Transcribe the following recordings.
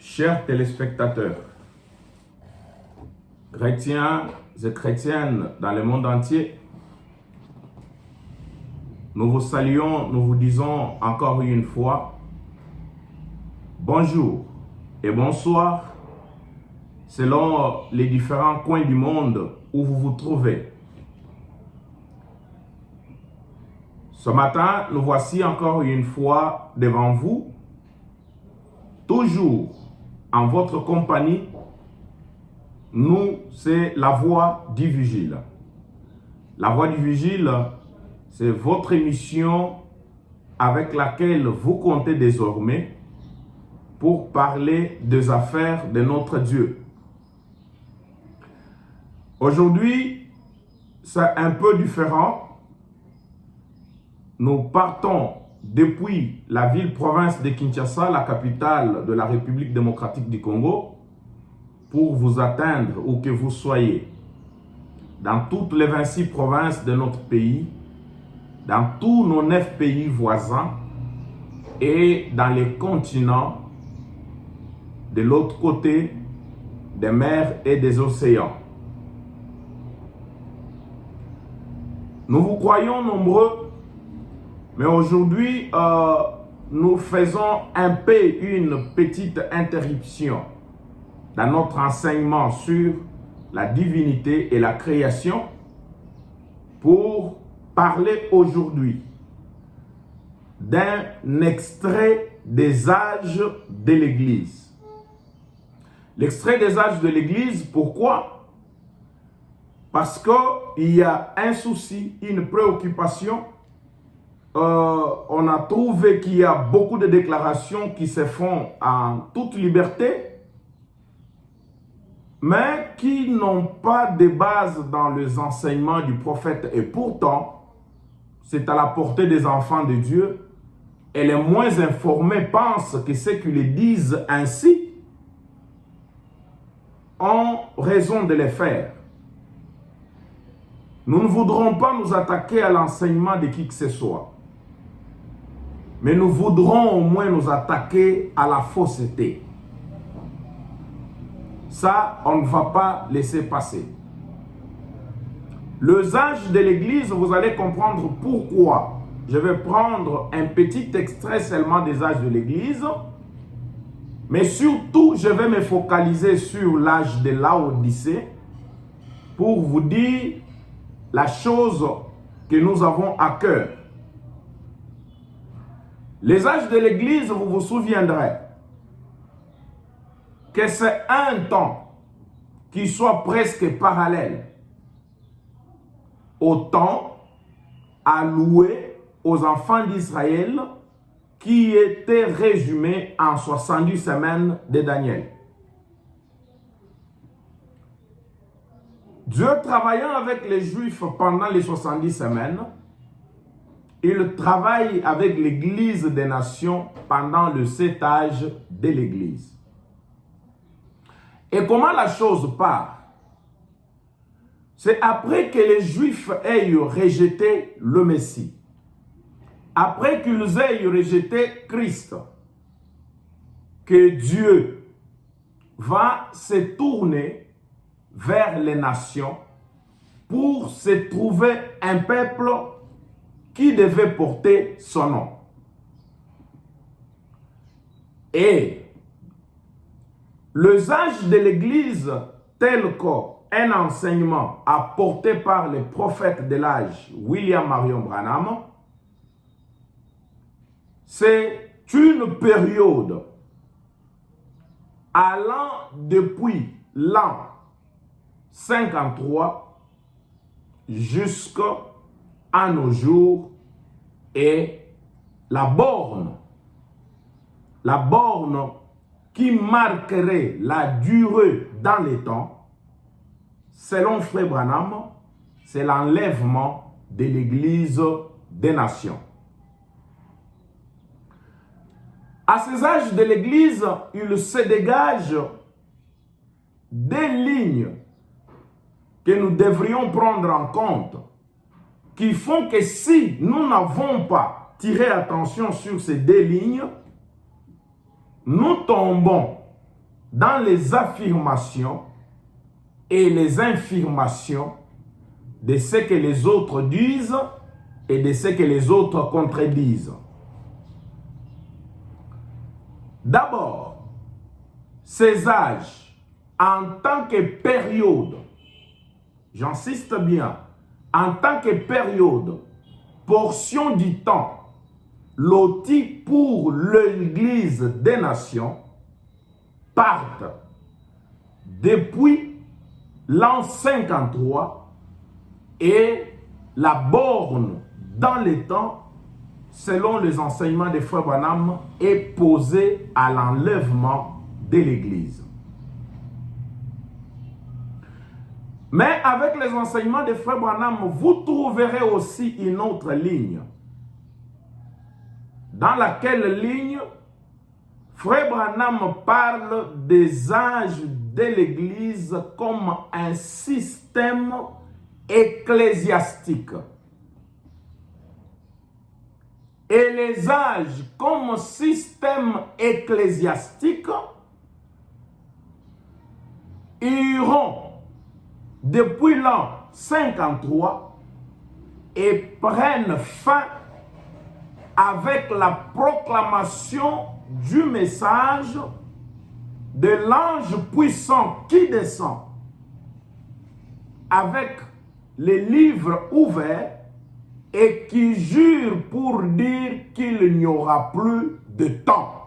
Chers téléspectateurs, chrétiens et chrétiennes dans le monde entier, nous vous saluons, nous vous disons encore une fois bonjour et bonsoir selon les différents coins du monde où vous vous trouvez. Ce matin, nous voici encore une fois devant vous, toujours en votre compagnie. Nous, c'est la Voix du Vigile. La Voix du Vigile, c'est votre émission avec laquelle vous comptez désormais pour parler des affaires de notre Dieu. Aujourd'hui, c'est un peu différent. Nous partons depuis la ville-province de Kinshasa, la capitale de la République démocratique du Congo, pour vous atteindre où que vous soyez, dans toutes les 26 provinces de notre pays, dans tous nos 9 pays voisins et dans les continents de l'autre côté des mers et des océans. Nous vous croyons nombreux, mais aujourd'hui, nous faisons un peu une petite interruption dans notre enseignement sur la divinité et la création pour parler aujourd'hui d'un extrait des âges de l'Église. L'extrait des âges de l'Église, pourquoi? Parce qu'il y a un souci, une préoccupation. On a trouvé qu'il y a beaucoup de déclarations qui se font en toute liberté, mais qui n'ont pas de base dans les enseignements du prophète. Et pourtant, c'est à la portée des enfants de Dieu. Et les moins informés pensent que ceux qui le disent ainsi ont raison de le faire. Nous ne voudrons pas nous attaquer à l'enseignement de qui que ce soit. Mais nous voudrons au moins nous attaquer à la fausseté. Ça, on ne va pas laisser passer. Les âges de l'Église, vous allez comprendre pourquoi. Je vais prendre un petit extrait seulement des âges de l'Église. Mais surtout, je vais me focaliser sur l'âge de Laodicée pour vous dire la chose que nous avons à cœur. Les âges de l'Église, vous vous souviendrez que c'est un temps qui soit presque parallèle au temps alloué aux enfants d'Israël qui était résumé en 70 semaines de Daniel. Dieu travaillant avec les Juifs pendant les 70 semaines, il travaille avec l'Église des nations pendant le 7 âge de l'Église. Et comment la chose part? C'est après que les Juifs aient rejeté le Messie, après qu'ils aient rejeté Christ, que Dieu va se tourner vers les nations pour se trouver un peuple qui devait porter son nom. Et les âges de l'Église, tel qu'un enseignement apporté par le prophète de l'âge, William Marion Branham, c'est une période allant depuis l'an 53 jusqu'à nos jours, et la borne qui marquerait la durée dans les temps, selon Frère Branham, c'est l'enlèvement de l'Église des nations. À ces âges de l'Église, il se dégage des lignes que nous devrions prendre en compte, qui font que si nous n'avons pas tiré attention sur ces deux lignes, nous tombons dans les affirmations et les infirmations de ce que les autres disent et de ce que les autres contredisent. D'abord, ces âges, en tant que période, j'insiste bien, en tant que période, portion du temps, lotie pour l'Église des nations, partent depuis l'an 53 et la borne dans les temps, selon les enseignements de Frère Branham, est posée à l'enlèvement de l'Église. Mais avec les enseignements de Frère Branham, vous trouverez aussi une autre ligne, dans laquelle ligne Frère Branham parle des âges de l'Église comme un système ecclésiastique. Et les âges comme système ecclésiastique iront depuis l'an 53 et prennent fin avec la proclamation du message de l'ange puissant qui descend avec les livres ouverts et qui jure pour dire qu'il n'y aura plus de temps.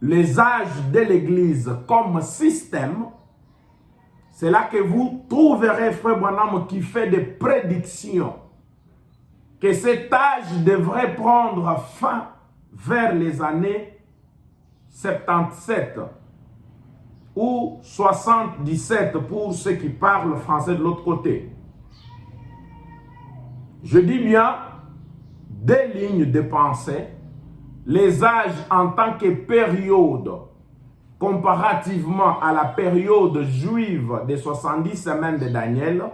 Les âges de l'Église comme système, c'est là que vous trouverez Frère Branham qui fait des prédictions que cet âge devrait prendre fin vers les années 77 ou 77 pour ceux qui parlent français de l'autre côté. Je dis bien des lignes de pensée, les âges en tant que période comparativement à la période juive des 70 semaines de Daniel,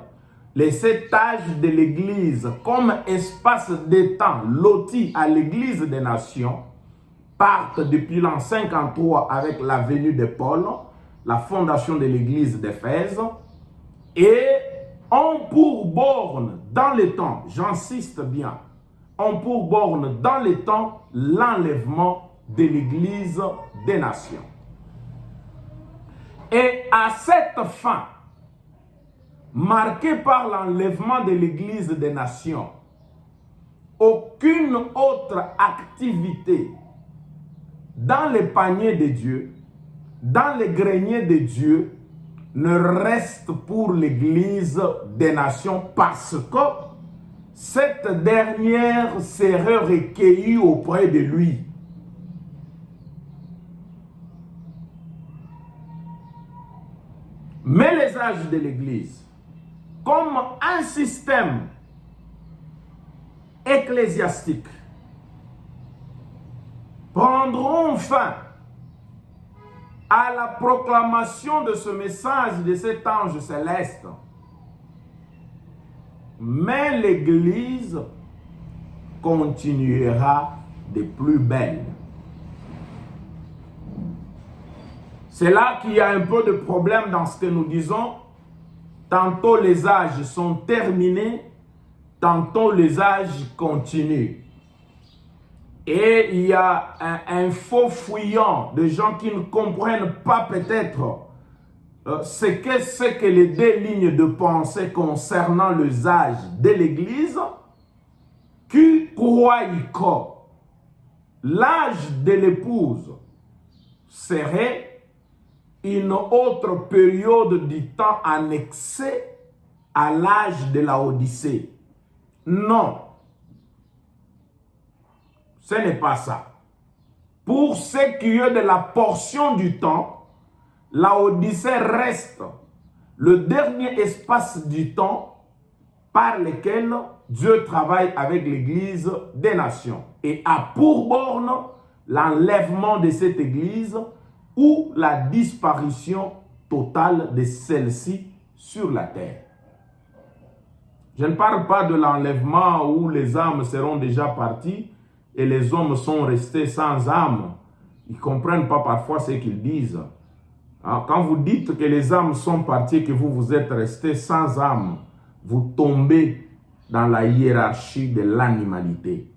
les 7 âges de l'Église comme espace de temps loti à l'Église des nations partent depuis l'an 53 avec la venue de Paul, la fondation de l'Église d'Éphèse, et ont pour borne dans les temps, j'insiste bien, ont pour borne dans les temps l'enlèvement de l'Église des nations. Et à cette fin, marquée par l'enlèvement de l'Église des nations, aucune autre activité dans les paniers de Dieu, dans les greniers de Dieu, ne reste pour l'Église des nations parce que cette dernière serait recueillie auprès de lui. Mais les âges de l'Église, comme un système ecclésiastique, prendront fin à la proclamation de ce message de cet ange céleste. Mais l'Église continuera de plus belle. C'est là qu'il y a un peu de problème dans ce que nous disons. Tantôt les âges sont terminés, tantôt les âges continuent. Et il y a un faux fouillant de gens qui ne comprennent pas peut-être ce que les deux lignes de pensée concernant les âges de l'Église, qui croient que l'âge de l'épouse serait une autre période du temps annexée à l'âge de la Odyssée. Non. Ce n'est pas ça. Pour ce qui est de la portion du temps, la Odyssée reste le dernier espace du temps par lequel Dieu travaille avec l'Église des nations et a pour borne l'enlèvement de cette Église ou la disparition totale de celle-ci sur la terre. Je ne parle pas de l'enlèvement où les âmes seront déjà parties et les hommes sont restés sans âme. ils ne comprennent pas parfois ce qu'ils disent. Hein, quand vous dites que les âmes sont parties, que vous êtes restés sans âme, vous tombez dans la hiérarchie de l'animalité.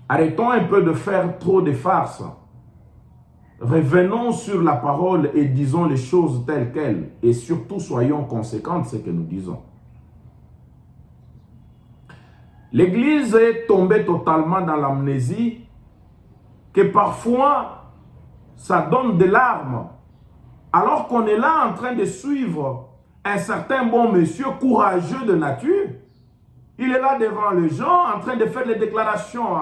Arrêtons un peu de faire trop de farces. Revenons sur la parole et disons les choses telles quelles. Et surtout, soyons conséquents de ce que nous disons. L'Église est tombée totalement dans l'amnésie, que parfois, ça donne des larmes. Alors qu'on est là en train de suivre un certain bon monsieur courageux de nature. Il est là devant les gens en train de faire des déclarations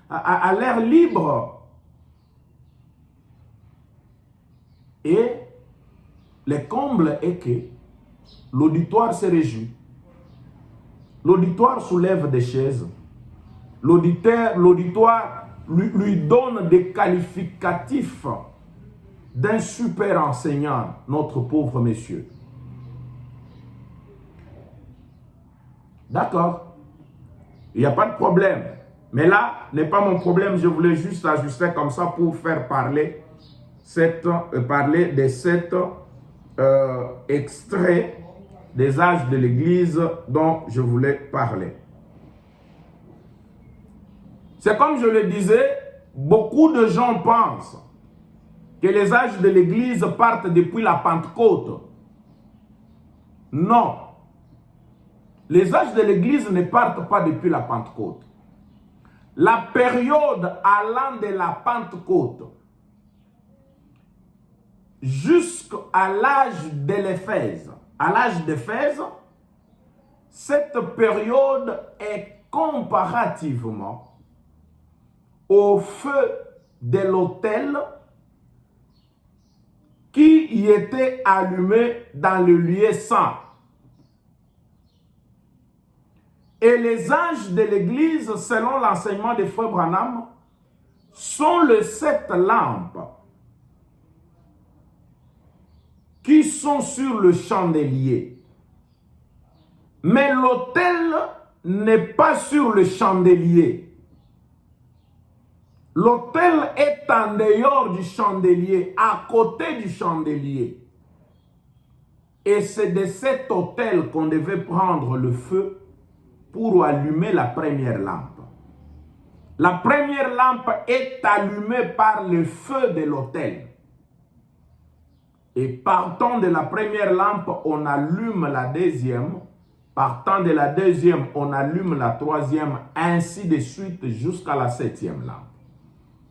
à l'air libre. Et le comble est que l'auditoire se réjouit. L'auditoire soulève des chaises. L'auditoire lui donne des qualificatifs d'un super enseignant, notre pauvre monsieur. D'accord. Il n'y a pas de problème. Mais là, n'est pas mon problème. Je voulais juste ajuster comme ça pour faire parler de cet extrait des âges de l'Église dont je voulais parler. C'est comme je le disais, beaucoup de gens pensent que les âges de l'Église partent depuis la Pentecôte. Non. Les âges de l'Église ne partent pas depuis la Pentecôte. La période allant de la Pentecôte jusqu'à l'âge de l'Éphèse, à l'âge d'Éphèse, cette période est comparativement au feu de l'autel qui y était allumé dans le lieu saint. Et les âges de l'Église, selon l'enseignement de Frère Branham, sont les 7 lampes qui sont sur le chandelier. Mais l'autel n'est pas sur le chandelier. L'autel est en dehors du chandelier, à côté du chandelier. Et c'est de cet autel qu'on devait prendre le feu pour allumer la première lampe. La première lampe est allumée par le feu de l'autel. Et partant de la première lampe, on allume la deuxième. Partant de la deuxième, on allume la troisième, ainsi de suite jusqu'à la 7e lampe.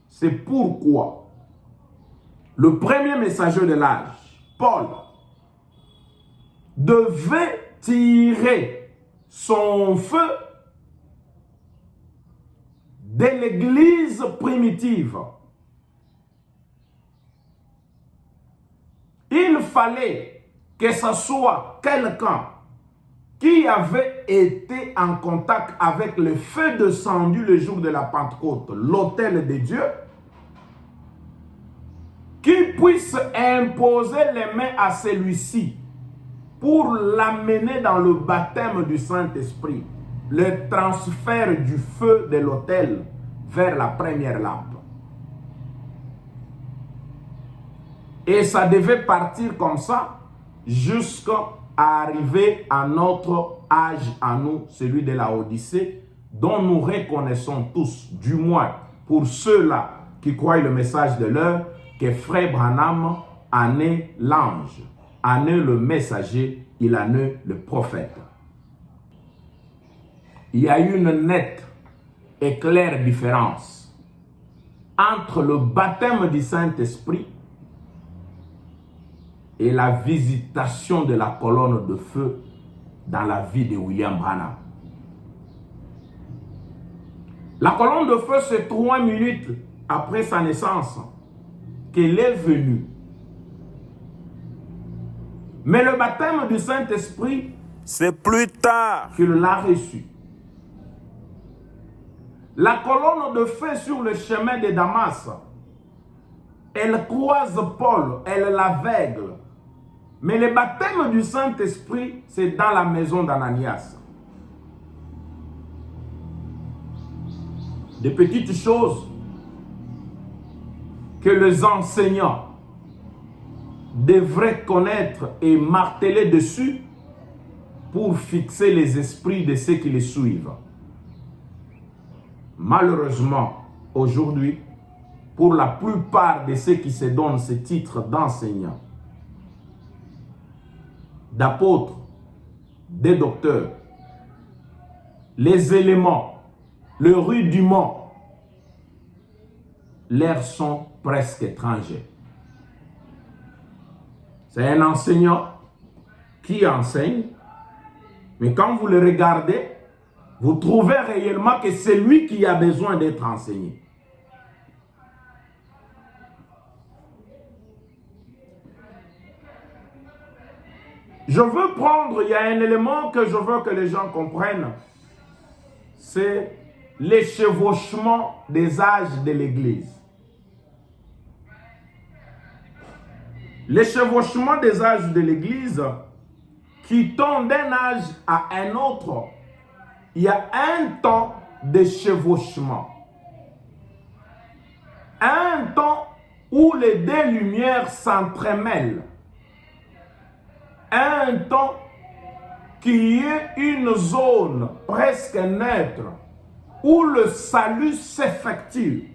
C'est pourquoi le premier messager de l'âge, Paul, devait tirer son feu de l'Église primitive. Il fallait que ce soit quelqu'un qui avait été en contact avec le feu descendu le jour de la Pentecôte, l'autel de Dieu, qui puisse imposer les mains à celui-ci pour l'amener dans le baptême du Saint-Esprit, le transfert du feu de l'autel vers la première lampe. Et ça devait partir comme ça jusqu'à arriver à notre âge, à nous, celui de la Odyssée, dont nous reconnaissons tous, du moins pour ceux-là qui croient le message de l'heure, que Frère Branham en est l'ange, en est le messager, il en est le prophète. Il y a une nette et claire différence entre le baptême du Saint-Esprit et la visitation de la colonne de feu dans la vie de William Branham. La colonne de feu, c'est 3 minutes après sa naissance qu'elle est venue. Mais le baptême du Saint-Esprit, c'est plus tard qu'il l'a reçu. La colonne de feu sur le chemin de Damas, elle croise Paul, elle l'aveugle. Mais le baptême du Saint-Esprit, c'est dans la maison d'Ananias. Des petites choses que les enseignants devraient connaître et marteler dessus pour fixer les esprits de ceux qui les suivent. Malheureusement, aujourd'hui, pour la plupart de ceux qui se donnent ce titre d'enseignants, d'apôtres, des docteurs, les éléments, le rudiment, leur sont presque étrangers. C'est un enseignant qui enseigne, mais quand vous le regardez, vous trouvez réellement que c'est lui qui a besoin d'être enseigné. Je veux prendre, il y a un élément que je veux que les gens comprennent, c'est l'échevauchement des âges de l'Église. L'échevauchement des âges de l'Église, qui tend d'un âge à un autre, il y a un temps d'échevauchement. Un temps où les deux lumières s'entremêlent. Un temps qui est une zone presque neutre où le salut s'effectue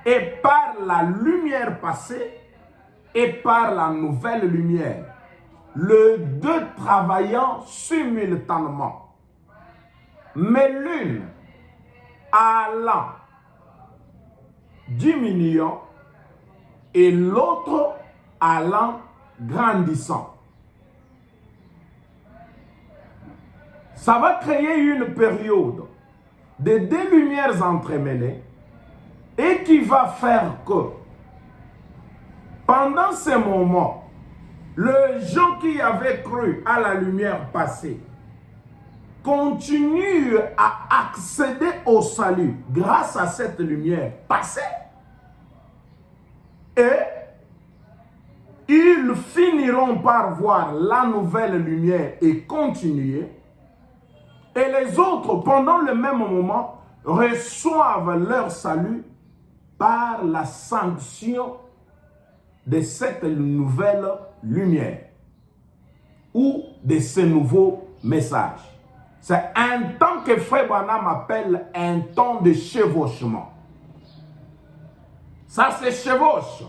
et par la lumière passée et par la nouvelle lumière, les deux travaillant simultanément, mais l'une allant diminuant et l'autre allant grandissant. Ça va créer une période de deux lumières entremêlées et qui va faire que pendant ce moment, les gens qui avaient cru à la lumière passée continuent à accéder au salut grâce à cette lumière passée. Et ils finiront par voir la nouvelle lumière et continuer. Et les autres, pendant le même moment, reçoivent leur salut par la sanction de cette nouvelle lumière ou de ce nouveau message. C'est un temps que Frère Branham appelle un temps de chevauchement. Ça se chevauche.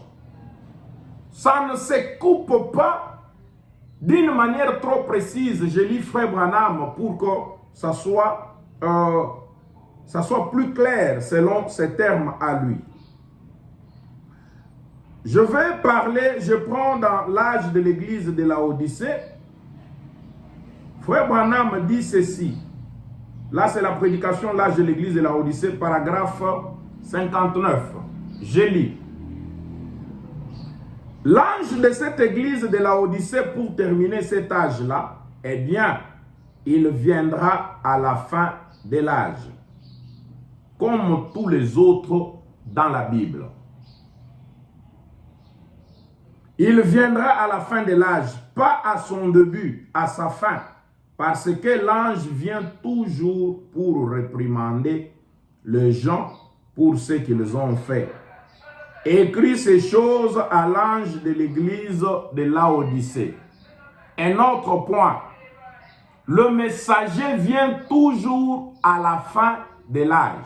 Ça ne se coupe pas d'une manière trop précise. Je lis Frère Branham pour que ça soit plus clair selon ses termes à lui. Je vais parler, je prends dans l'âge de l'église de Laodicée. Frère Branham dit ceci. Là, c'est la prédication, l'âge de l'église de Laodicée, paragraphe 59. Je lis. L'ange de cette église de Laodicée, pour terminer cet âge-là, eh bien, il viendra à la fin de l'âge, comme tous les autres dans la Bible. Il viendra à la fin de l'âge, pas à son début, à sa fin, parce que l'ange vient toujours pour réprimander les gens pour ce qu'ils ont fait. Écrit ces choses à l'ange de l'église de Laodicée. Un autre point, le messager vient toujours à la fin de l'âge.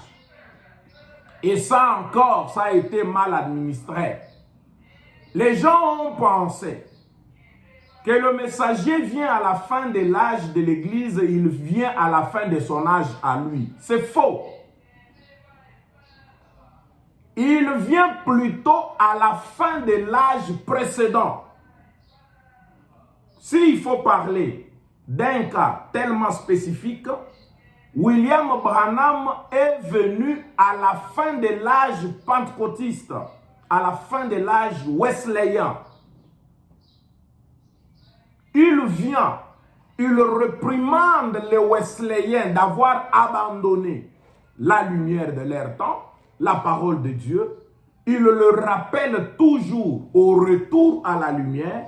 Et ça encore, ça a été mal administré. Les gens ont pensé que le messager vient à la fin de l'âge de l'église, il vient à la fin de son âge à lui. C'est faux. Il vient plutôt à la fin de l'âge précédent. S'il faut parler d'un cas tellement spécifique, William Branham est venu à la fin de l'âge pentecôtiste, à la fin de l'âge wesleyen. Il vient, il réprimande les wesleyens d'avoir abandonné la lumière de leur temps, la parole de Dieu. Il le rappelle toujours au retour à la lumière,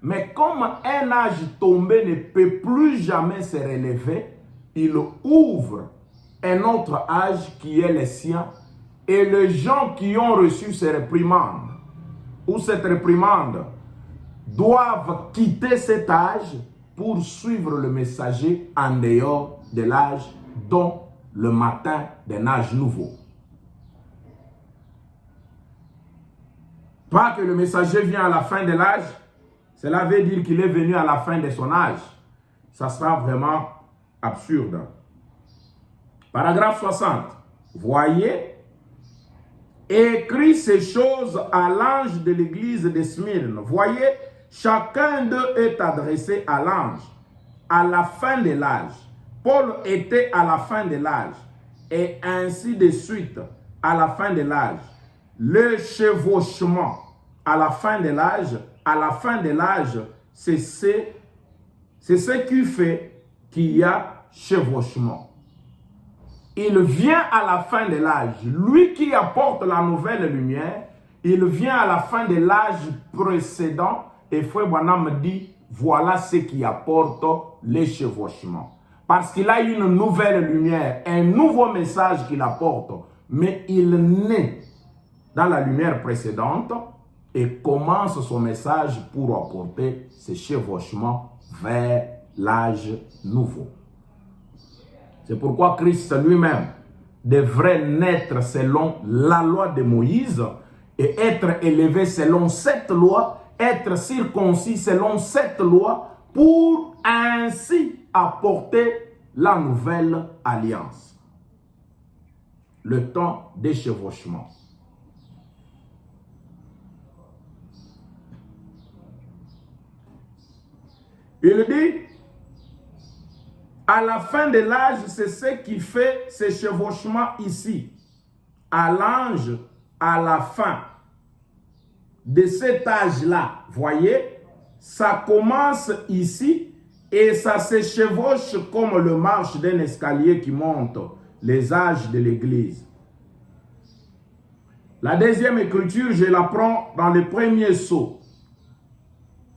mais comme un âge tombé ne peut plus jamais se relever, il ouvre un autre âge qui est le sien Et les gens qui ont reçu ces réprimandes, ou cette réprimande, doivent quitter cet âge pour suivre le messager en dehors de l'âge, dont le matin d'un âge nouveau. Pas que le messager vient à la fin de l'âge, cela veut dire qu'il est venu à la fin de son âge. Ça sera vraiment absurde. Paragraphe 60. Voyez, écrit ces choses à l'ange de l'église de Smyrne. Voyez, chacun d'eux est adressé à l'ange à la fin de l'âge. Paul était à la fin de l'âge, et ainsi de suite à la fin de l'âge. Le chevauchement à la fin de l'âge, c'est ce qui fait qu'il y a chevauchement. Il vient à la fin de l'âge. Lui qui apporte la nouvelle lumière, il vient à la fin de l'âge précédent, et Frère Branham dit, voilà ce qui apporte les chevauchements. Parce qu'il a une nouvelle lumière, un nouveau message qu'il apporte, mais il naît dans la lumière précédente et commence son message pour apporter ses chevauchements vers l'âge nouveau. C'est pourquoi Christ lui-même devrait naître selon la loi de Moïse et être élevé selon cette loi, être circoncis selon cette loi pour ainsi apporter la nouvelle alliance. Le temps des chevauchements. Il dit, à la fin de l'âge, c'est ce qui fait ces chevauchements ici. À l'ange, à la fin de cet âge-là, voyez, ça commence ici et ça se chevauche comme le marche d'un escalier qui monte les âges de l'Église. La deuxième écriture, je la prends dans le premier sceau.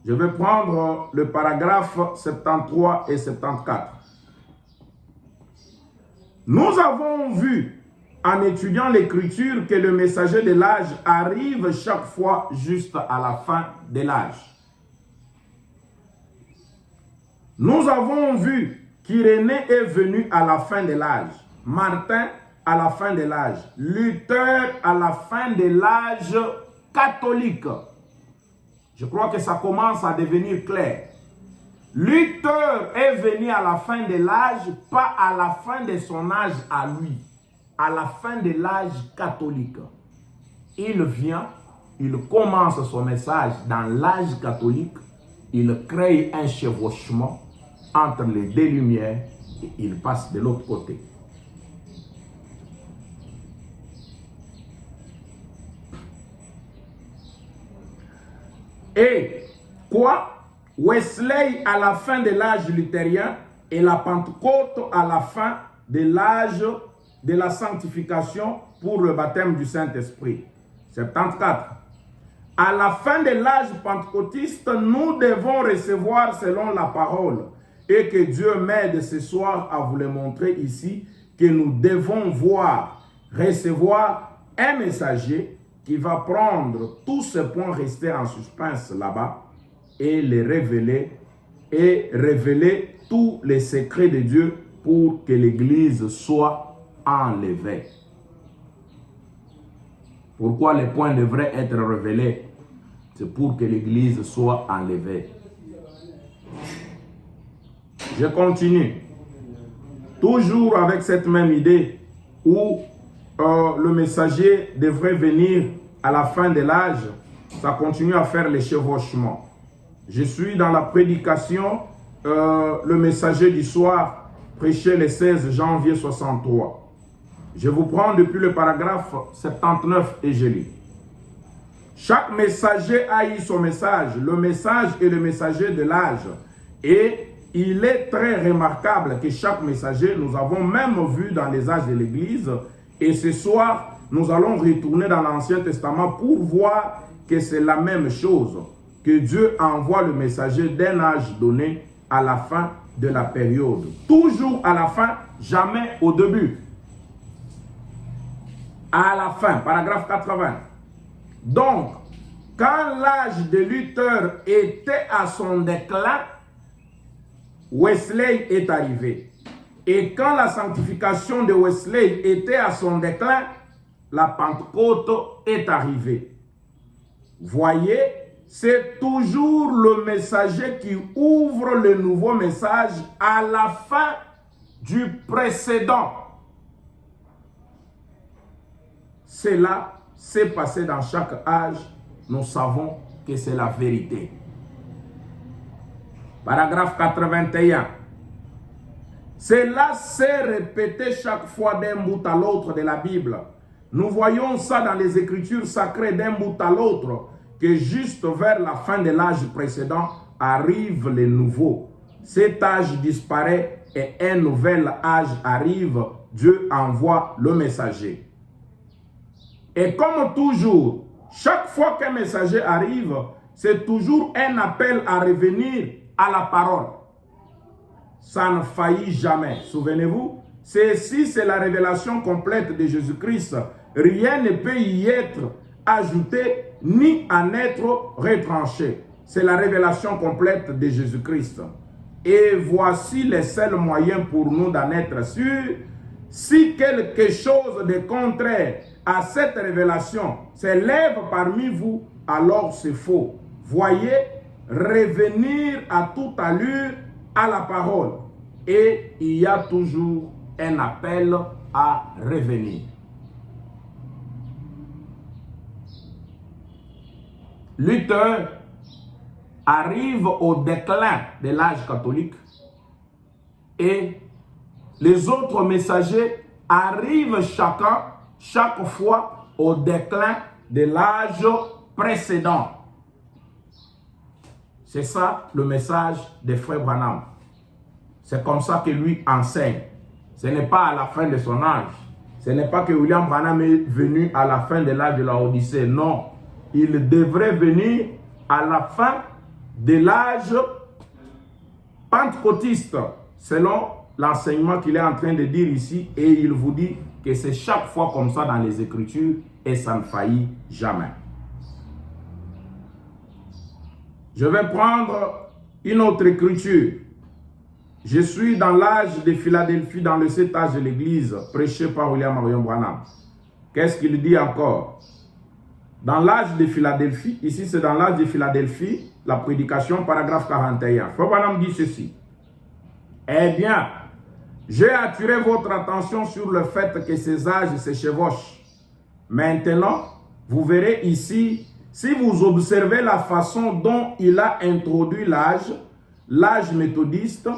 Je vais prendre le paragraphe 73 et 74. Nous avons vu, en étudiant l'écriture, que le messager de l'âge arrive chaque fois juste à la fin de l'âge. Nous avons vu qu'Irénée est venu à la fin de l'âge, Martin à la fin de l'âge, Luther à la fin de l'âge catholique. Je crois que ça commence à devenir clair. Luther est venu à la fin de l'âge, pas à la fin de son âge à lui, à la fin de l'âge catholique. Il vient, il commence son message dans l'âge catholique, il crée un chevauchement entre les deux lumières et il passe de l'autre côté. Et quoi? Wesley à la fin de l'âge luthérien et la Pentecôte à la fin de l'âge de la sanctification pour le baptême du Saint-Esprit. 74. À la fin de l'âge pentecôtiste, nous devons recevoir selon la parole et que Dieu m'aide ce soir à vous le montrer ici, que nous devons recevoir un messager qui va prendre tous ces points restés en suspense là-bas et les révéler tous les secrets de Dieu pour que l'Église soit enlevée. Pourquoi les points devraient être révélés? C'est pour que l'Église soit enlevée. Je continue. Toujours avec cette même idée où le messager devrait venir à la fin de l'âge, ça continue à faire les chevauchements. Je suis dans la prédication, le messager du soir, prêché le 16 janvier 63. Je vous prends depuis le paragraphe 79 et je lis. Chaque messager a eu son message. Le message est le messager de l'âge. Et il est très remarquable que chaque messager, nous avons même vu dans les âges de l'Église. Et ce soir, nous allons retourner dans l'Ancien Testament pour voir que c'est la même chose. Que Dieu envoie le messager d'un âge donné à la fin de la période. Toujours à la fin, jamais au début. À la fin, paragraphe 80. Donc, quand l'âge de Luther était à son déclin, Wesley est arrivé. Et quand la sanctification de Wesley était à son déclin, la Pentecôte est arrivée. Voyez, c'est toujours le messager qui ouvre le nouveau message à la fin du précédent. Cela s'est passé dans chaque âge. Nous savons que c'est la vérité. Paragraphe 81. Cela s'est répété chaque fois d'un bout à l'autre de la Bible. Nous voyons ça dans les Écritures sacrées d'un bout à l'autre, que juste vers la fin de l'âge précédent arrive le nouveau. Cet âge disparaît et un nouvel âge arrive. Dieu envoie le messager. Et comme toujours, chaque fois qu'un messager arrive, c'est toujours un appel à revenir à la parole. Ça ne faillit jamais. Souvenez-vous, c'est la révélation complète de Jésus-Christ. Rien ne peut y être ajouté ni en être retranché. C'est la révélation complète de Jésus-Christ. Et voici les seuls moyens pour nous d'en être sûrs. Si quelque chose de contraire à cette révélation s'élève parmi vous, alors c'est faux. Voyez, revenir à toute allure à la parole. Et il y a toujours un appel à revenir. Luther arrive au déclin de l'âge catholique et les autres messagers arrivent chaque fois au déclin de l'âge précédent. C'est ça le message de Frère Branham. C'est comme ça que lui enseigne. Ce n'est pas à la fin de son âge. Ce n'est pas que William Branham est venu à la fin de l'âge de la Odyssée. Non. Il devrait venir à la fin de l'âge pentecôtiste, selon l'enseignement qu'il est en train de dire ici. Et il vous dit que c'est chaque fois comme ça dans les Écritures et ça ne faillit jamais. Je vais prendre une autre écriture. Je suis dans l'âge de Philadelphie, dans le 7 âge de l'Église, prêché par William Marion Branham. Qu'est-ce qu'il dit encore? Dans l'âge de Philadelphie, ici c'est dans l'âge de Philadelphie, la prédication, paragraphe 41. Frère Branham dit ceci. Eh bien, j'ai attiré votre attention sur le fait que ces âges se chevauchent. Maintenant, vous verrez ici, si vous observez la façon dont il a introduit l'âge méthodiste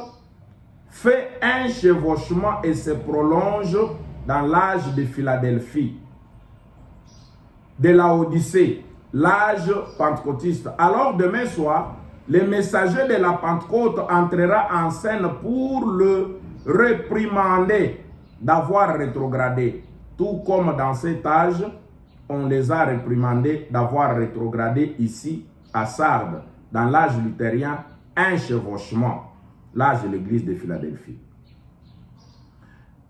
fait un chevauchement et se prolonge dans l'âge de Philadelphie, de la Odyssée, l'âge pentecôtiste. Alors demain soir, le messager de la Pentecôte entrera en scène pour le réprimander d'avoir rétrogradé. Tout comme dans cet âge, on les a réprimandés d'avoir rétrogradé ici à Sardes, dans l'âge luthérien, un chevauchement, l'âge de l'église de Philadelphie.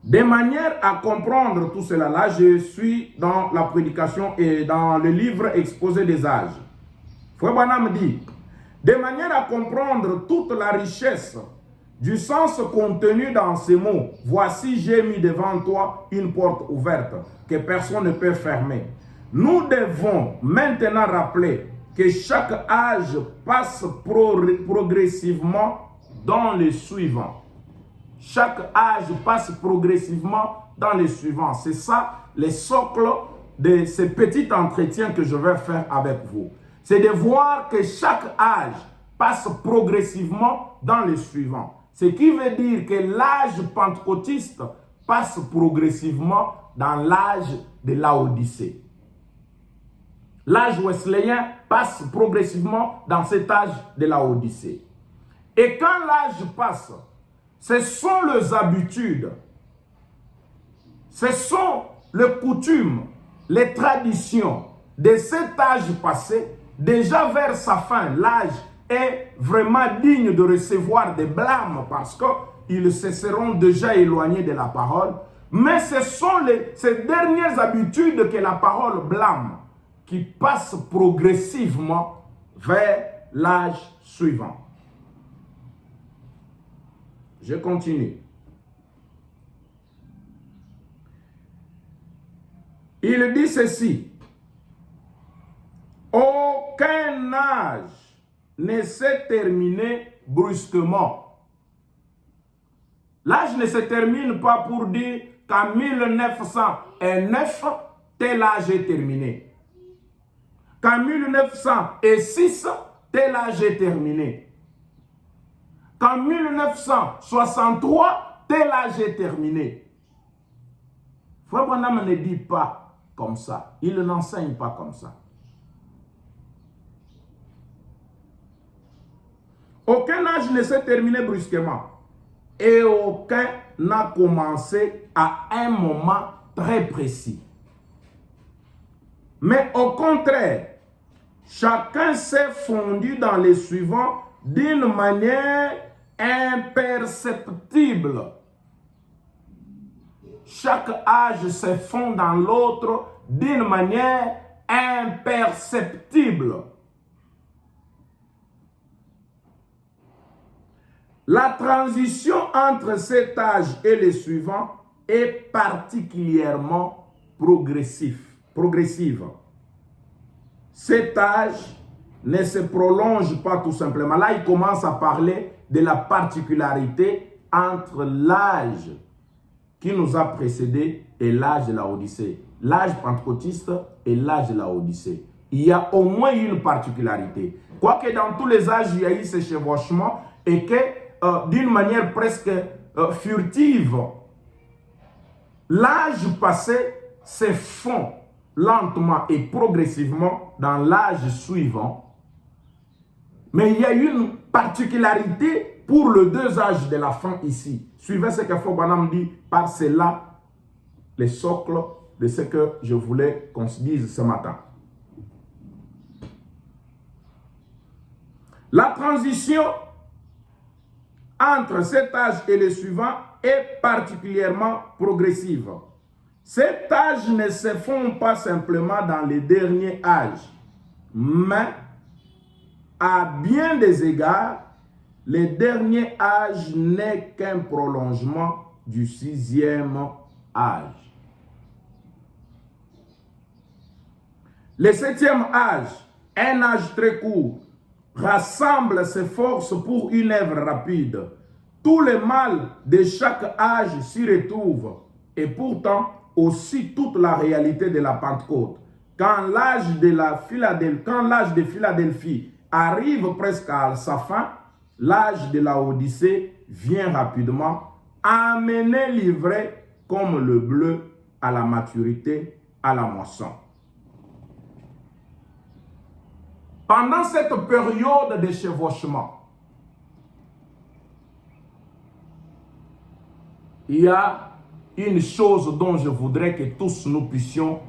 De manière à comprendre tout cela, là je suis dans la prédication et dans le livre exposé des âges. Frère Branham dit, de manière à comprendre toute la richesse du sens contenu dans ces mots, voici j'ai mis devant toi une porte ouverte que personne ne peut fermer. Nous devons maintenant rappeler que chaque âge passe progressivement dans le suivant. Chaque âge passe progressivement dans le suivant. C'est ça le socle de ce petit entretien que je vais faire avec vous. C'est de voir que chaque âge passe progressivement dans le suivant. Ce qui veut dire que l'âge pentecôtiste passe progressivement dans l'âge de la Odyssée. L'âge wesleyen passe progressivement dans cet âge de la Odyssée. Et quand l'âge passe, ce sont les habitudes, ce sont les coutumes, les traditions de cet âge passé. Déjà vers sa fin, l'âge est vraiment digne de recevoir des blâmes parce qu'ils se seront déjà éloignés de la parole. Mais ce sont ces dernières habitudes que la parole blâme, qui passent progressivement vers l'âge suivant. Je continue. Il dit ceci: aucun âge ne s'est terminé brusquement. L'âge ne se termine pas pour dire qu'en 1909, tel âge est terminé. Qu'en 1906, tel âge est terminé. Qu'en 1963, tel âge est terminé. Frère Branham ne dit pas comme ça. Il n'enseigne pas comme ça. Aucun âge ne s'est terminé brusquement. Et aucun n'a commencé à un moment très précis. Mais au contraire, chacun s'est fondu dans les suivants d'une manière imperceptible. Chaque âge se fond dans l'autre d'une manière imperceptible. La transition entre cet âge et les suivants est particulièrement progressive. Cet âge ne se prolonge pas tout simplement. Là, il commence à parler de la particularité entre l'âge qui nous a précédé et l'âge de la Odyssée. L'âge pentecôtiste et l'âge de la Odyssée. Il y a au moins une particularité. Quoique dans tous les âges, il y a eu ce chevauchement et que d'une manière presque furtive, l'âge passé se fond lentement et progressivement dans l'âge suivant. Mais il y a une particularité pour les deux âges de la fin ici. Suivez ce que Frère Branham dit, par cela, les socles de ce que je voulais qu'on se dise ce matin. La transition entre cet âge et le suivant est particulièrement progressive. Cet âge ne se fond pas simplement dans les derniers âges, mais à bien des égards, le dernier âge n'est qu'un prolongement du sixième âge. Le septième âge, un âge très court, rassemble ses forces pour une œuvre rapide. Tout le mal de chaque âge s'y retrouve, et pourtant aussi toute la réalité de la Pentecôte. Quand l'âge de Philadelphie arrive presque à sa fin, l'âge de la Odyssée vient rapidement, amener l'ivraie comme le bleu à la maturité, à la moisson. Pendant cette période de chevauchement, il y a une chose dont je voudrais que tous nous puissions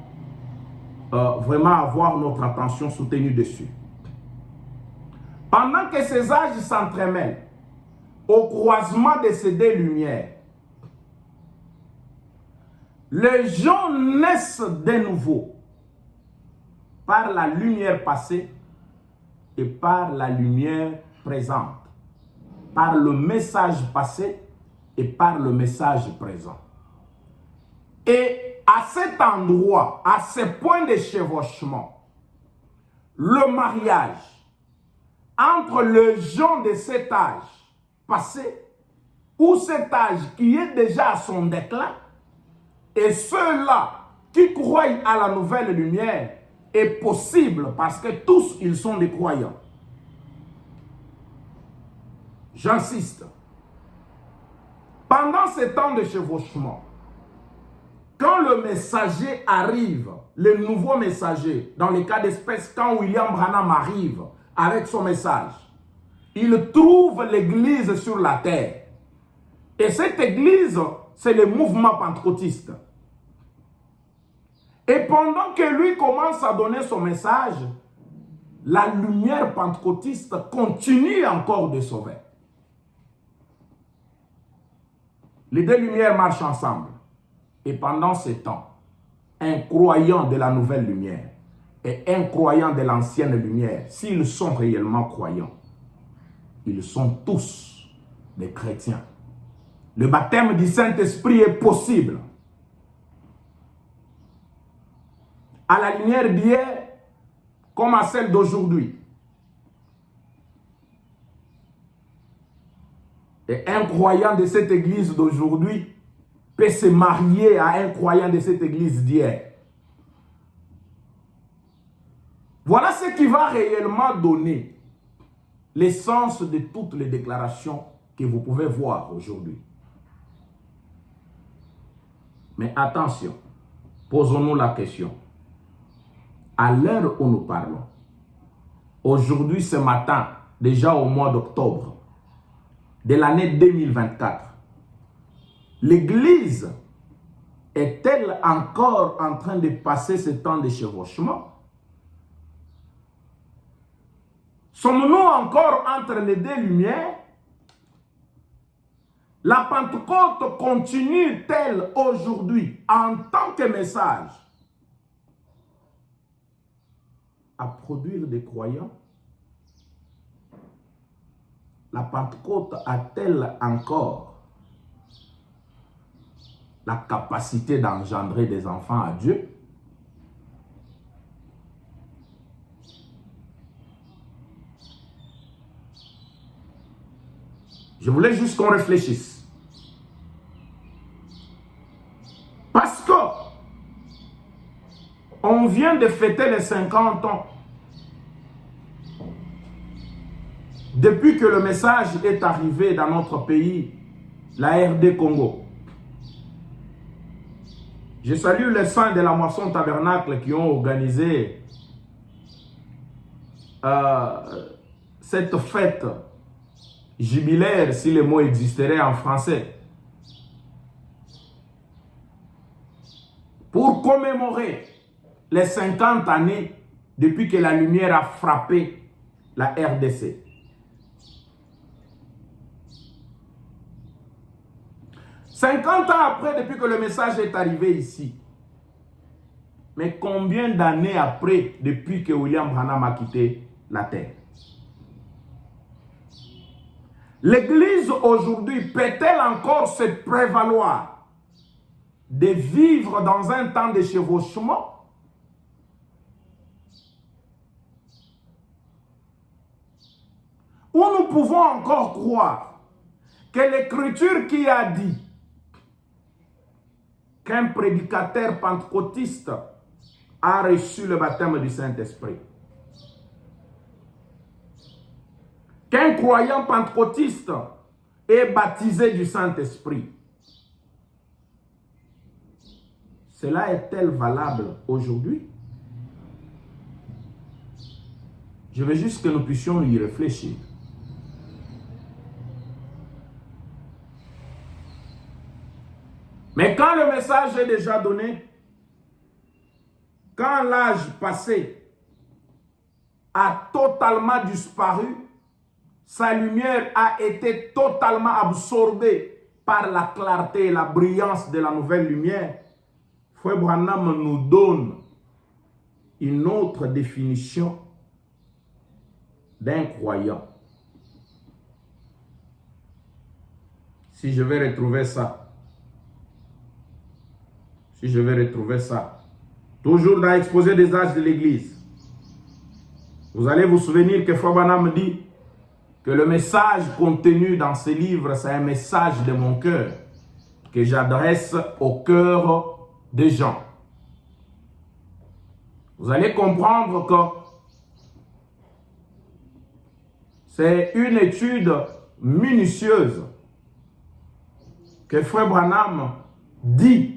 vraiment avoir notre attention soutenue dessus. Pendant que ces âges s'entremêlent au croisement de ces deux lumières, les gens naissent de nouveau par la lumière passée et par la lumière présente, par le message passé et par le message présent. Et à cet endroit, à ce point de chevauchement, le mariage entre les gens de cet âge passé ou cet âge qui est déjà à son déclin et ceux-là qui croient à la nouvelle lumière est possible parce que tous ils sont des croyants. J'insiste. Pendant ce temps de chevauchement, quand le messager arrive, le nouveau messager, dans le cas d'espèce, quand William Branham arrive avec son message, il trouve l'église sur la terre. Et cette église, c'est le mouvement pentecôtiste. Et pendant que lui commence à donner son message, la lumière pentecôtiste continue encore de sauver. Les deux lumières marchent ensemble. Et pendant ce temps, un croyant de la nouvelle lumière et un croyant de l'ancienne lumière, s'ils sont réellement croyants, ils sont tous des chrétiens. Le baptême du Saint-Esprit est possible. À la lumière d'hier, comme à celle d'aujourd'hui. Et un croyant de cette église d'aujourd'hui peut se marier à un croyant de cette église d'hier. Voilà ce qui va réellement donner l'essence de toutes les déclarations que vous pouvez voir aujourd'hui. Mais attention, posons-nous la question. À l'heure où nous parlons, aujourd'hui, ce matin, déjà au mois d'octobre de l'année 2024, l'Église est-elle encore en train de passer ce temps de chevauchement? Sommes-nous encore entre les deux lumières? La Pentecôte continue-t-elle aujourd'hui en tant que message à produire des croyants? La Pentecôte a-t-elle encore la capacité d'engendrer des enfants à Dieu? Je voulais juste qu'on réfléchisse. Parce que on vient de fêter les 50 ans depuis que le message est arrivé dans notre pays, la RD Congo. Je salue les saints de la Moisson Tabernacle qui ont organisé cette fête jubilaire, si le mot existerait en français, pour commémorer les 50 années depuis que la lumière a frappé la RDC. « 50 ans après, depuis que le message est arrivé ici. Mais combien d'années après, depuis que William Branham a quitté la terre? L'Église aujourd'hui peut-elle encore se prévaloir de vivre dans un temps de chevauchement? Ou nous pouvons encore croire que l'Écriture qui a dit qu'un prédicateur pentecôtiste a reçu le baptême du Saint-Esprit, qu'un croyant pentecôtiste est baptisé du Saint-Esprit, cela est-elle valable aujourd'hui? Je veux juste que nous puissions y réfléchir. Mais quand le message est déjà donné, quand l'âge passé a totalement disparu, sa lumière a été totalement absorbée par la clarté et la brillance de la nouvelle lumière, Frère Branham nous donne une autre définition d'un croyant. Si je vais retrouver ça, toujours dans l'exposé des âges de l'Église, vous allez vous souvenir que Frère Branham dit que le message contenu dans ce livre, c'est un message de mon cœur que j'adresse au cœur des gens. Vous allez comprendre que c'est une étude minutieuse que Frère Branham dit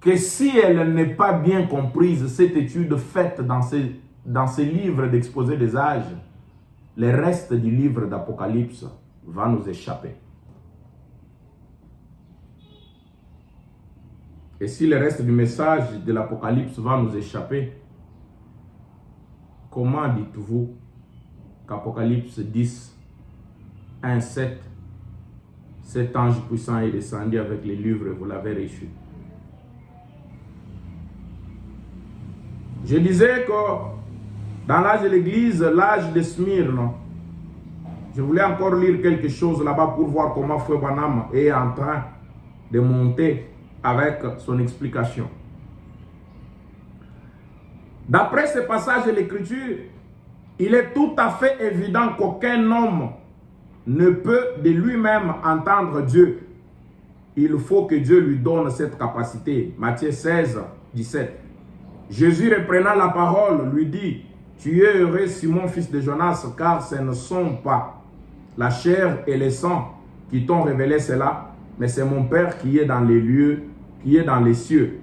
que si elle n'est pas bien comprise, cette étude faite dans ces livres d'exposé des âges, le reste du livre d'Apocalypse va nous échapper. Et si le reste du message de l'Apocalypse va nous échapper, comment dites-vous qu'Apocalypse 10, 1, 7, cet ange puissant est descendu avec les livres et vous l'avez reçu? Je disais que dans l'âge de l'église, l'âge de Smyrne, je voulais encore lire quelque chose là-bas pour voir comment Frère Branham est en train de monter avec son explication. D'après ce passage de l'Écriture, il est tout à fait évident qu'aucun homme ne peut de lui-même entendre Dieu. Il faut que Dieu lui donne cette capacité. Matthieu 16, 17. Jésus reprenant la parole lui dit: tu es heureux Simon fils de Jonas, car ce ne sont pas la chair et le sang qui t'ont révélé cela, mais c'est mon Père qui est dans les lieux, qui est dans les cieux.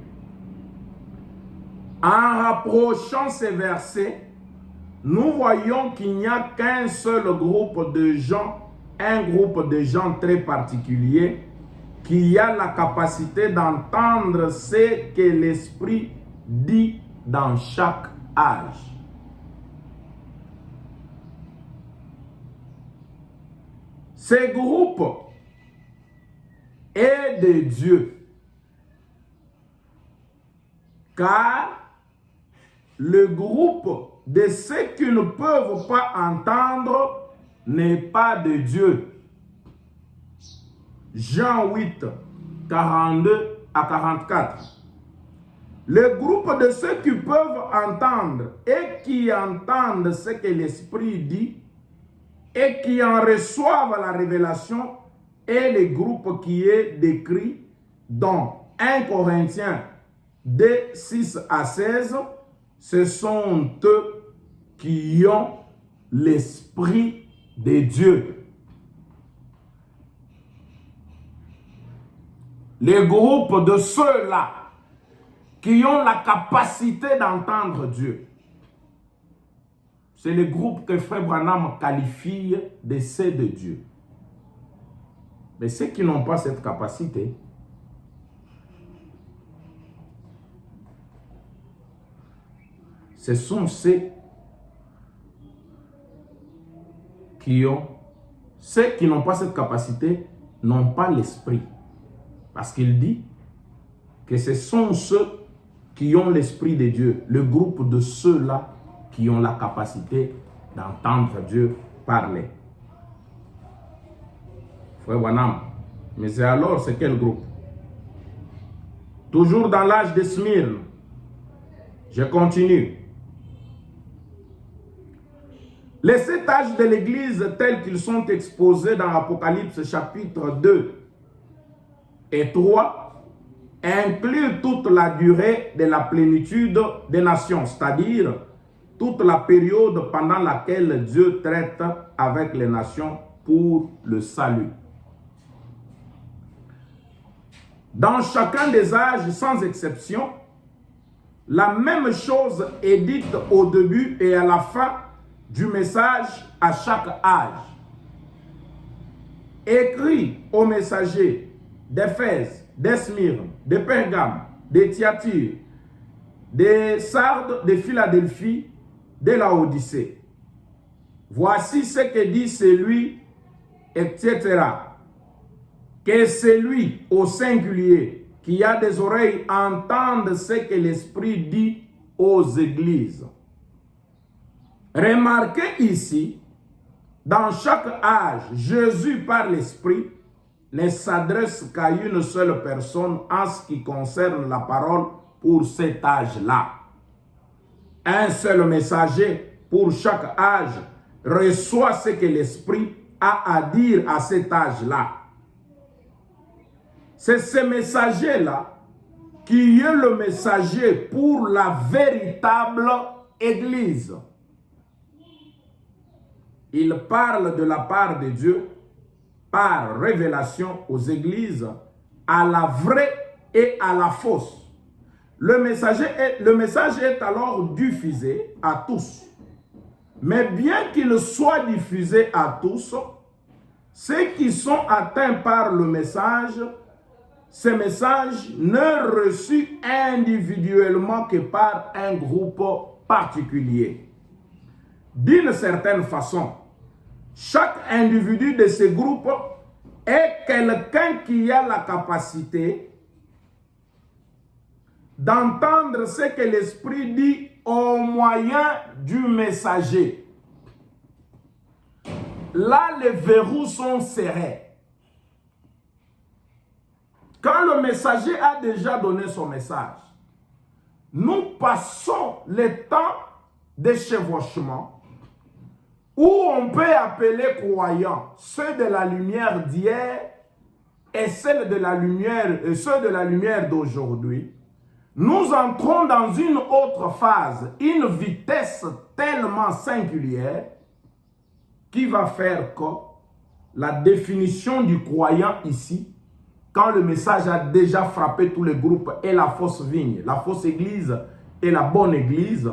En rapprochant ces versets, nous voyons qu'il n'y a qu'un seul groupe de gens, un groupe de gens très particulier, qui a la capacité d'entendre ce que l'Esprit dit dans chaque âge. Ce groupe est de Dieu, car le groupe de ceux qui ne peuvent pas entendre n'est pas de Dieu. Jean 8, 42 à 44. Le groupe de ceux qui peuvent entendre et qui entendent ce que l'Esprit dit et qui en reçoivent la révélation est le groupe qui est décrit dans 1 Corinthiens 2, 6 à 16. Ce sont eux qui ont l'Esprit de Dieu. Les groupes de ceux-là qui ont la capacité d'entendre Dieu. C'est le groupe que Frère Branham qualifie de ceux de Dieu. Mais ceux qui n'ont pas cette capacité, ce sont ceux qui n'ont pas cette capacité, n'ont pas l'esprit. Parce qu'il dit que ce sont ceux qui ont l'Esprit de Dieu, le groupe de ceux-là qui ont la capacité d'entendre Dieu parler. Frère Branham, mais c'est alors, c'est quel groupe? Toujours dans l'âge de Smyrne, je continue. Les 7 âges de l'Église tels qu'ils sont exposés dans Apocalypse chapitre 2 et 3 incluent toute la durée de la plénitude des nations, c'est-à-dire toute la période pendant laquelle Dieu traite avec les nations pour le salut. Dans chacun des âges, sans exception, la même chose est dite au début et à la fin du message à chaque âge. Écrit aux messagers d'Éphèse, d'Esmyrne, de Pergame, de Thyatire, de Sardes, de Philadelphie, de Laodicée. Voici ce que dit celui, etc. Que celui au singulier qui a des oreilles entende ce que l'Esprit dit aux églises. Remarquez ici, dans chaque âge, Jésus par l'Esprit ne s'adresse qu'à une seule personne en ce qui concerne la parole pour cet âge-là. Un seul messager pour chaque âge reçoit ce que l'Esprit a à dire à cet âge-là. C'est ce messager-là qui est le messager pour la véritable Église. Il parle de la part de Dieu par révélation aux églises, à la vraie et à la fausse. Le message est alors diffusé à tous. Mais bien qu'il soit diffusé à tous, ceux qui sont atteints par le message, ce message n'est reçu individuellement que par un groupe particulier. D'une certaine façon, chaque individu de ce groupe est quelqu'un qui a la capacité d'entendre ce que l'Esprit dit au moyen du messager. Là, les verrous sont serrés. Quand le messager a déjà donné son message, nous passons le temps de chevauchement où on peut appeler croyants ceux de la lumière d'hier et ceux de la lumière d'aujourd'hui. Nous entrons dans une autre phase, une vitesse tellement singulière qui va faire que la définition du croyant ici, quand le message a déjà frappé tous les groupes et la fausse vigne, la fausse église et la bonne église,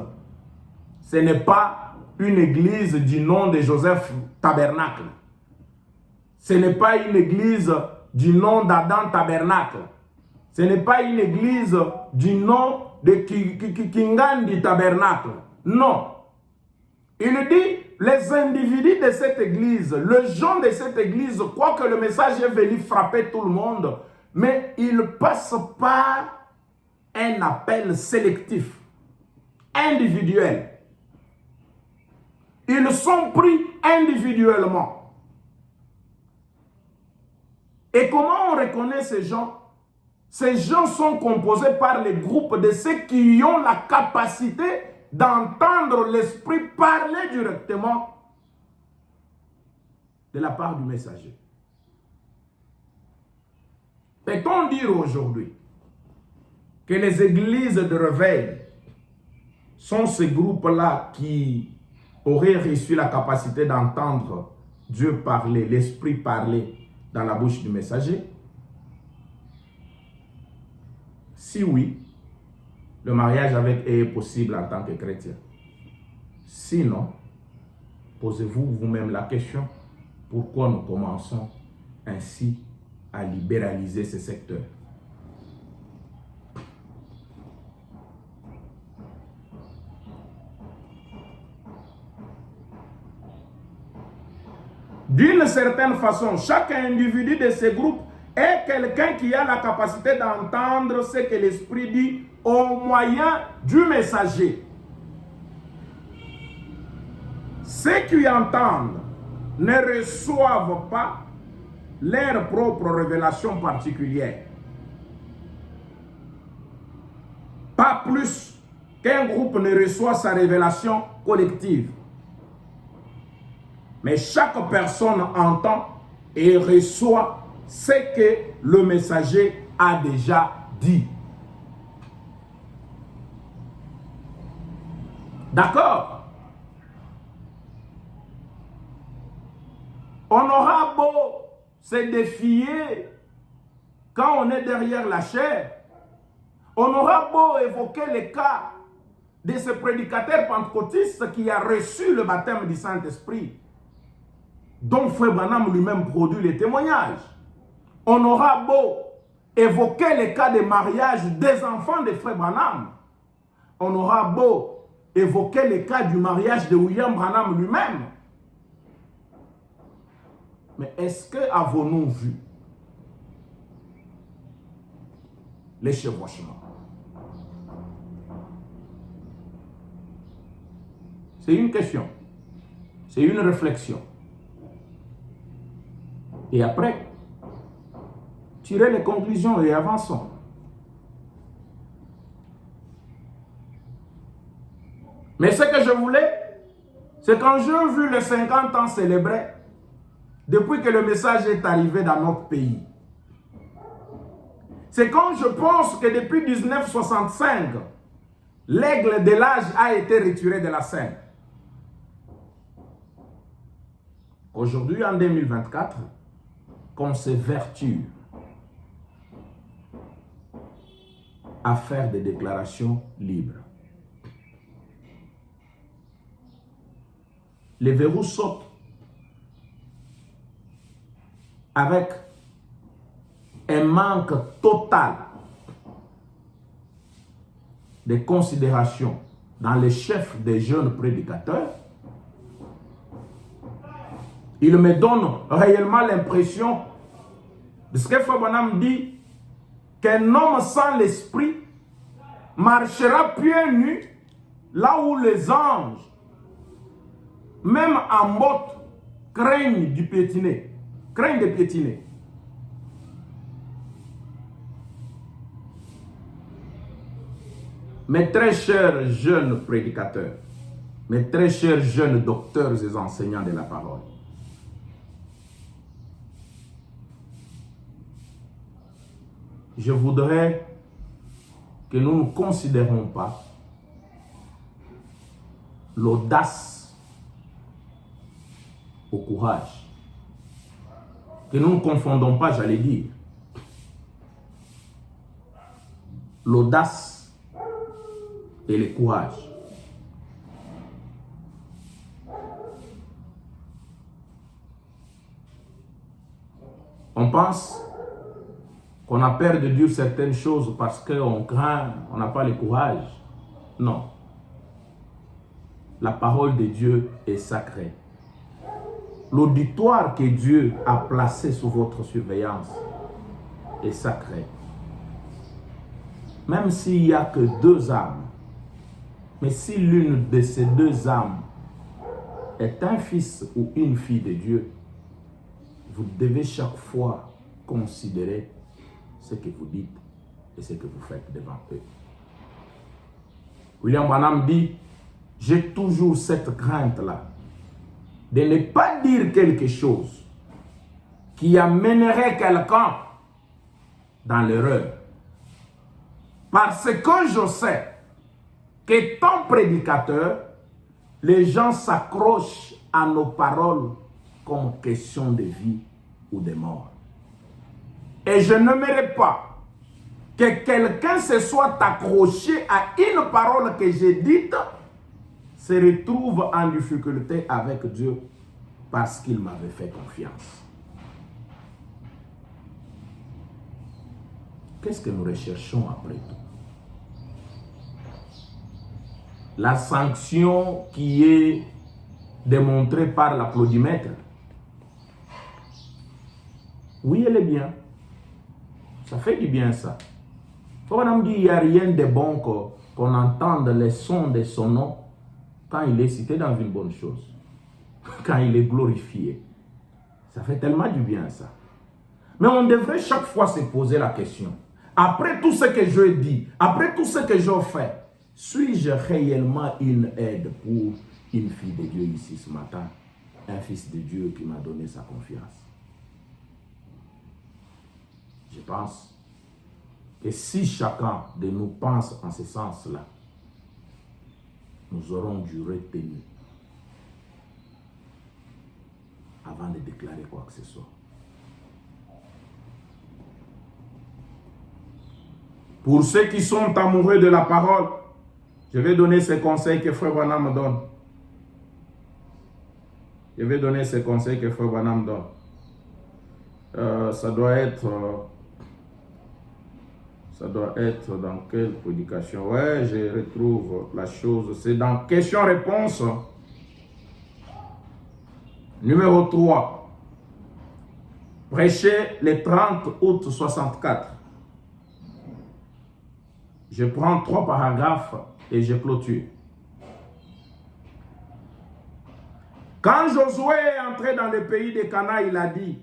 ce n'est pas une église du nom de Joseph Tabernacle. Ce n'est pas une église du nom d'Adam Tabernacle. Ce n'est pas une église du nom de Kingandi Tabernacle. Non. Il dit, les individus de cette église, le gens de cette église, croient que le message est venu frapper tout le monde, mais il passe par un appel sélectif, individuel. Ils sont pris individuellement. Et comment on reconnaît ces gens? Ces gens sont composés par les groupes de ceux qui ont la capacité d'entendre l'Esprit parler directement de la part du messager. Peut-on dire aujourd'hui que les églises de réveil sont ces groupes-là qui auraient reçu la capacité d'entendre Dieu parler, l'Esprit parler dans la bouche du messager? Si oui, le mariage avec eux est possible en tant que chrétien. Sinon, posez-vous vous-même la question, pourquoi nous commençons ainsi à libéraliser ce secteur? D'une certaine façon, chaque individu de ces groupes est quelqu'un qui a la capacité d'entendre ce que l'Esprit dit au moyen du messager. Ceux qui entendent ne reçoivent pas leur propre révélation particulière. Pas plus qu'un groupe ne reçoit sa révélation collective. Mais chaque personne entend et reçoit ce que le messager a déjà dit. D'accord? On aura beau se défier quand on est derrière la chair. On aura beau évoquer le cas de ce prédicateur pentecôtiste qui a reçu le baptême du Saint-Esprit, dont Frère Branham lui-même produit les témoignages. On aura beau évoquer le cas de mariage des enfants de Frère Branham. On aura beau évoquer le cas du mariage de William Branham lui-même. Mais est-ce que avons-nous vu les chevauchements? C'est une question. C'est une réflexion. Et après, tirez les conclusions et avançons. Mais ce que je voulais, c'est quand j'ai vu les 50 ans célébrés, depuis que le message est arrivé dans notre pays. C'est quand je pense que depuis 1965, l'aigle de l'âge a été retiré de la scène. Aujourd'hui, en 2024, qu'on s'évertue à faire des déclarations libres. Les verrous sautent avec un manque total de considération dans les chefs des jeunes prédicateurs. Il me donne réellement l'impression de ce que Frère Branham dit, qu'un homme sans l'esprit marchera pieds nus là où les anges, même en botte, craignent de piétiner. Mes très chers jeunes prédicateurs, mes très chers jeunes docteurs et enseignants de la parole, je voudrais que nous ne considérons pas l'audace au courage. Que nous ne confondons pas, j'allais dire, l'audace et le courage. On pense qu'on a peur de dire certaines choses parce qu'on craint, on n'a pas le courage. Non. La parole de Dieu est sacrée. L'auditoire que Dieu a placé sous votre surveillance est sacré. Même s'il n'y a que 2 âmes, mais si l'une de ces 2 âmes est un fils ou une fille de Dieu, vous devez chaque fois considérer ce que vous dites et ce que vous faites devant eux. William Branham dit, j'ai toujours cette crainte-là, de ne pas dire quelque chose qui amènerait quelqu'un dans l'erreur. Parce que je sais qu'étant prédicateur, les gens s'accrochent à nos paroles comme question de vie ou de mort. Et je n'aimerais pas que quelqu'un se soit accroché à une parole que j'ai dite, se retrouve en difficulté avec Dieu parce qu'il m'avait fait confiance. Qu'est-ce que nous recherchons après tout? La sanction qui est démontrée par l'applaudimètre. Oui, elle est bien. Ça fait du bien, ça. On dit qu'il n'y a rien de bon qu'on entende les sons de son nom quand il est cité dans une bonne chose, quand il est glorifié. Ça fait tellement du bien, ça. Mais on devrait chaque fois se poser la question. Après tout ce que je dis, après tout ce que je fais, suis-je réellement une aide pour une fille de Dieu ici ce matin, un fils de Dieu qui m'a donné sa confiance? Je pense que si chacun de nous pense en ce sens-là, nous aurons du retenu avant de déclarer quoi que ce soit. Pour ceux qui sont amoureux de la parole, je vais donner ces conseils que Frère Branham me donne. Je vais donner ces conseils que Frère Branham donne. Ça doit être dans quelle prédication? Ouais, je retrouve la chose. C'est dans question-réponse. Numéro 3. Prêcher le 30 août 64. Je prends 3 paragraphes et je clôture. Quand Josué est entré dans le pays de Canaan, il a dit,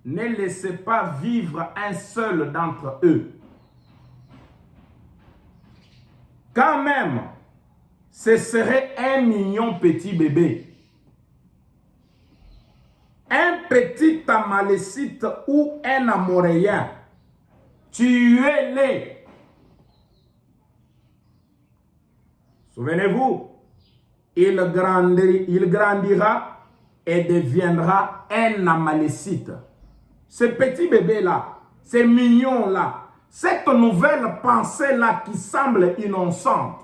ne laissez pas vivre un seul d'entre eux. Quand même, ce serait 1 million de petits bébés. Un petit Amalécite ou un Amoréen, tuez-les. Souvenez-vous, il grandira et deviendra un Amalécite. Ce petit bébé-là, ces mignons-là, cette nouvelle pensée-là qui semble innocente,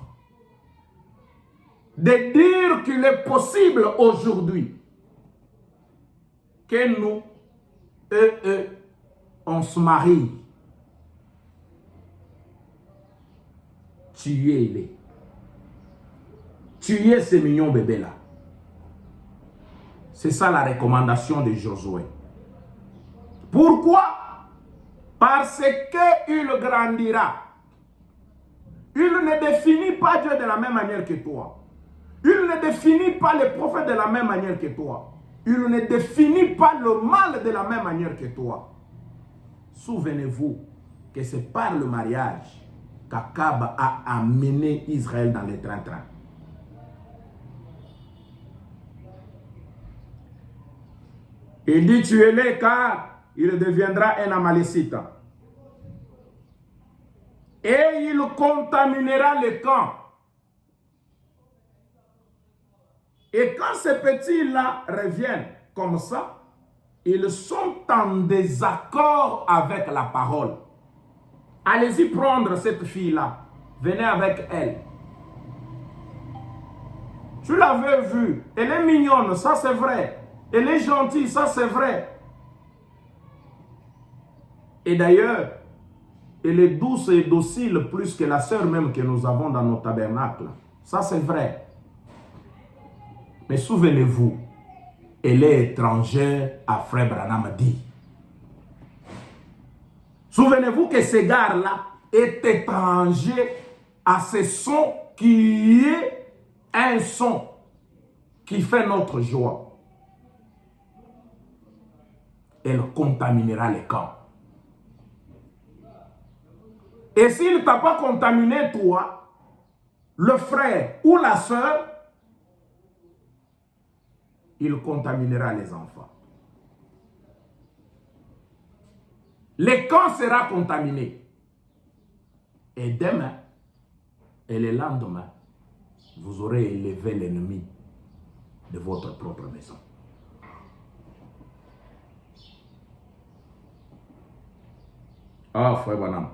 de dire qu'il est possible aujourd'hui que nous, on se marie. Tuez-les. Tuez ces mignons bébés-là. C'est ça la recommandation de Josué. Pourquoi? Parce qu'il grandira. Il ne définit pas Dieu de la même manière que toi. Il ne définit pas les prophètes de la même manière que toi. Il ne définit pas le mal de la même manière que toi. Souvenez-vous que c'est par le mariage qu'Akab a amené Israël dans les train-train. Il dit tuez-les car il deviendra un Amalécite. Et il contaminera les camps. Et quand ces petits-là reviennent comme ça, ils sont en désaccord avec la parole. Allez-y prendre cette fille-là. Venez avec elle. Tu l'avais vue. Elle est mignonne, ça c'est vrai. Elle est gentille, ça c'est vrai. Et d'ailleurs, elle est douce et docile plus que la sœur même que nous avons dans nos tabernacles. Ça c'est vrai. Mais souvenez-vous, elle est étrangère à Frère Branham dit. Souvenez-vous que ce gars-là est étranger à ce son qui est un son qui fait notre joie. Elle contaminera les camps. Et s'il ne t'a pas contaminé, toi, le frère ou la sœur, il contaminera les enfants. Le camp sera contaminé. Et demain, et le lendemain, vous aurez élevé l'ennemi de votre propre maison. Ah, frère Branham.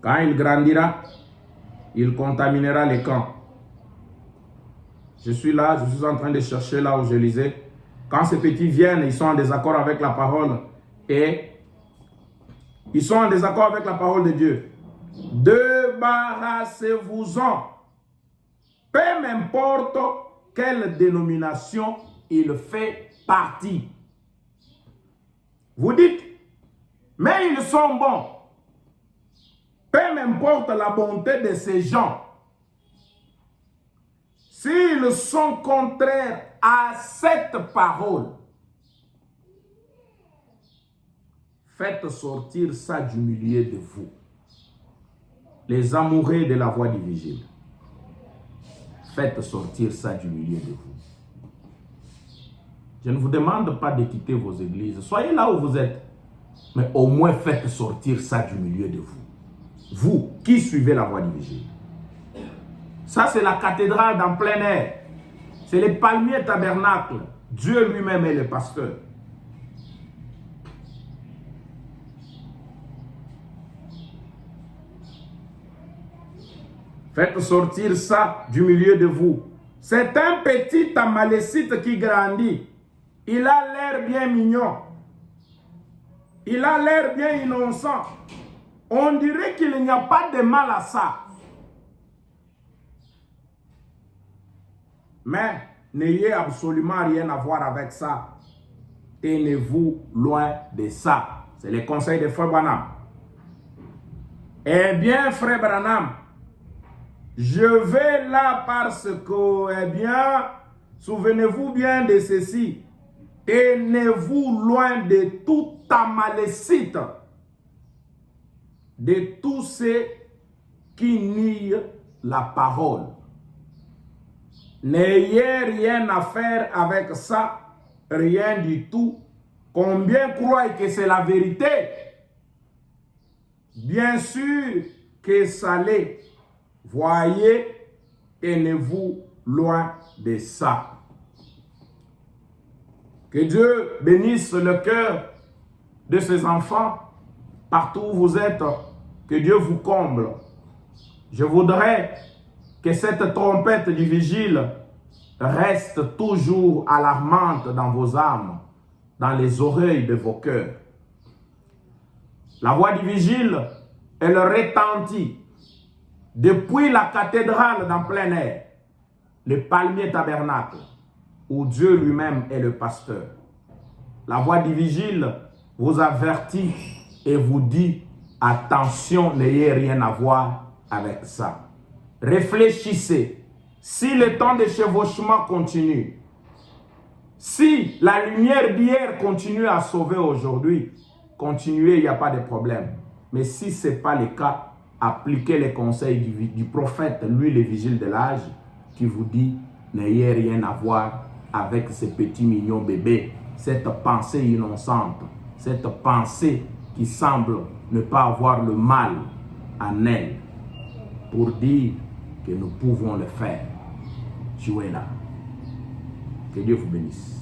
Quand il grandira, il contaminera les camps. Je suis là, je suis en train de chercher là où je lisais. Quand ces petits viennent, ils sont en désaccord avec la parole. Et ils sont en désaccord avec la parole de Dieu. Débarrassez-vous-en. Peu m'importe quelle dénomination il fait partie. Vous dites, mais ils sont bons. Peu m'importe la bonté de ces gens. S'ils sont contraires à cette parole, faites sortir ça du milieu de vous. Les amoureux de la voie du vigile. Faites sortir ça du milieu de vous. Je ne vous demande pas de quitter vos églises. Soyez là où vous êtes. Mais au moins faites sortir ça du milieu de vous. Vous qui suivez la voie du vigile. Ça c'est la cathédrale dans plein air. C'est les palmiers tabernacles. Dieu lui-même est le pasteur. Faites sortir ça du milieu de vous. C'est un petit Amalécite qui grandit. Il a l'air bien mignon. Il a l'air bien innocent. On dirait qu'il n'y a pas de mal à ça. Mais n'ayez absolument rien à voir avec ça. Tenez-vous loin de ça. C'est le conseil de Frère Branham. Eh bien, Frère Branham, je vais là parce que, eh bien, souvenez-vous bien de ceci. Tenez-vous loin de tout Amalécite, de tous ceux qui nient la parole. N'ayez rien à faire avec ça, rien du tout. Combien croient que c'est la vérité? Bien sûr que ça l'est. Voyez, tenez-vous loin de ça. Que Dieu bénisse le cœur de ses enfants partout où vous êtes. Que Dieu vous comble. Je voudrais que cette trompette du vigile reste toujours alarmante dans vos âmes, dans les oreilles de vos cœurs. La voix du vigile, elle retentit depuis la cathédrale dans plein air, le palmier tabernacle, où Dieu lui-même est le pasteur. La voix du vigile vous avertit et vous dit Attention, n'ayez rien à voir avec ça. Réfléchissez. Si le temps de chevauchement continue, si la lumière d'hier continue à sauver aujourd'hui, continuez, il n'y a pas de problème. Mais si ce n'est pas le cas, appliquez les conseils du prophète, lui le vigile de l'âge, qui vous dit, n'ayez rien à voir avec ces petits mignons bébés, cette pensée innocente, cette pensée qui semble ne pas avoir le mal en elle, pour dire que nous pouvons le faire. Jouez là. Que Dieu vous bénisse.